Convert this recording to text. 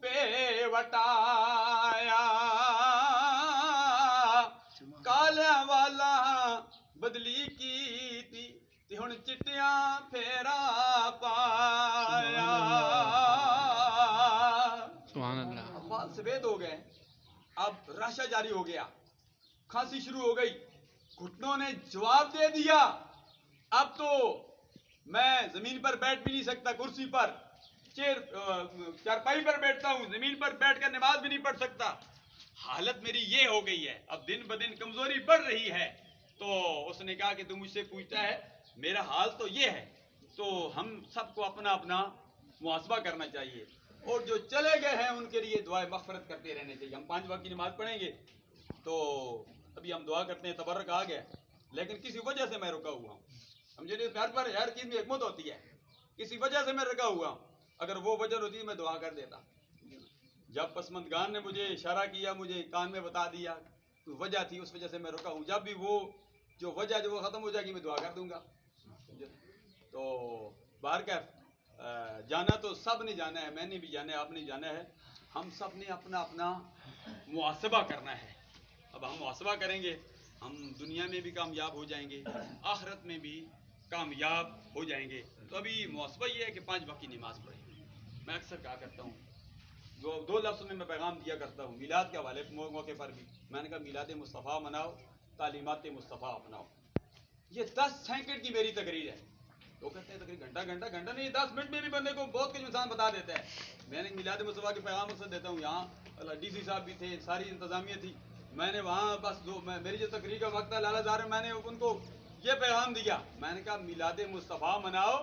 پہ وٹایا کالیاں والا بدلی کی تھی تے ہن چٹیاں پھیرا پایا. سبحان اللہ. افعال سفید ہو گئے. اب راشا جاری ہو گیا, کھانسی شروع ہو گئی, گھٹنوں نے جواب دے دیا. اب تو میں زمین پر بیٹھ بھی نہیں سکتا, کرسی پر چارپائی پر بیٹھتا ہوں, زمین پر بیٹھ کر نماز بھی نہیں پڑھ سکتا. حالت میری یہ ہو گئی ہے, اب دن بدن کمزوری بڑھ رہی ہے. تو اس نے کہا کہ تم مجھ سے پوچھتا ہے, میرا حال تو یہ ہے. تو ہم سب کو اپنا اپنا محاسبہ کرنا چاہیے, اور جو چلے گئے ہیں ان کے لیے دعائیں مغفرت کرتے رہنے چاہیے. ہم 5 وقت کی نماز پڑھیں گے, تو ابھی ہم دعا کرتے ہیں, تبرک آ گیا, لیکن کسی وجہ سے میں رکا ہوا ہوں. سمجھے, ہر چیز میں حکمت ہوتی ہے. کسی وجہ سے میں رکا ہوا ہوں, اگر وہ وجہ ہوتی ہے میں دعا کر دیتا. جب پسماندگان نے مجھے اشارہ کیا, مجھے کان میں بتا دیا, کوئی وجہ تھی, اس وجہ سے میں رکا ہوں. جب بھی وہ جو وجہ جو وہ ختم ہو جائے گی میں دعا کر دوں گا. تو باہر جانا تو سب نے جانا ہے, میں نے بھی جانا ہے, آپ نے جانا ہے. ہم سب نے اپنا اپنا محاسبہ کرنا ہے. اب ہم محاسبہ کریں گے, ہم دنیا میں بھی کامیاب ہو جائیں گے, آخرت میں بھی کامیاب ہو جائیں گے. تو ابھی محاسبہ یہ ہے کہ 5 وقت کی نماز پڑھیں. میں اکثر کہا کرتا ہوں, 2 لفظ میں پیغام دیا کرتا ہوں میلاد کے حوالے موقع پر بھی. میں نے کہا میلاد مصطفیٰ مناؤ, تعلیمات مصطفیٰ اپناؤ. یہ 10 سیکنڈ کی میری تقریر ہے. تو کہتے ہیں تقریر گھنٹہ نہیں, 10 منٹ میں بھی بندے کو بہت کچھ انسان بتا دیتا ہے. میں نے میلاد مصطفیٰ کے پیغام اکثر دیتا ہوں. یہاں ڈی سی صاحب بھی تھے, ساری انتظامیہ تھی. میں نے وہاں بس میری جو تقریر کا وقت ہے لالا زار میں نے ان کو یہ پیغام دیا. میں نے کہا میلاد مصطفیٰ مناؤ,